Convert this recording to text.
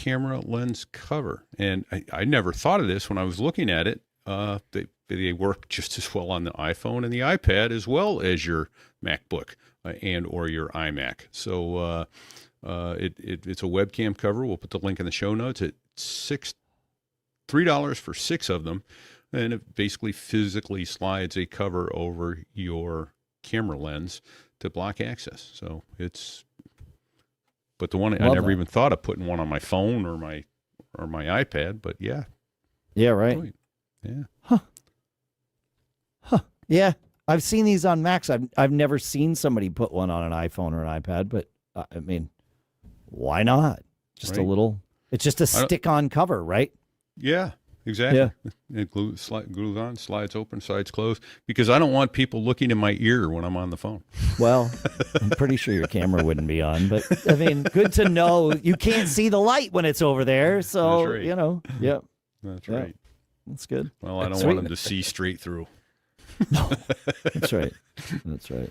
camera lens cover. And I never thought of this when I was looking at it. They work just as well on the iPhone and the iPad as well as your MacBook and or your iMac. So it's a webcam cover. We'll put the link in the show notes. It's $3 for 6 of them, and it basically physically slides a cover over your camera lens to block access. So but the one I never even thought of putting one on my phone or my iPad. But yeah, right. Right. Yeah. Yeah, I've seen these on Macs. I've never seen somebody put one on an iPhone or an iPad, but I mean, why not? Just a little. It's just a stick-on cover, right? Yeah, exactly. Yeah. It glues on, slides open, slides closed. Because I don't want people looking in my ear when I'm on the phone. Well, I'm pretty sure your camera wouldn't be on, but I mean, good to know. You can't see the light when it's over there, so That's right. you know. Yeah, that's right. That's good. Well, I don't want them to see straight through. No, that's right. That's right.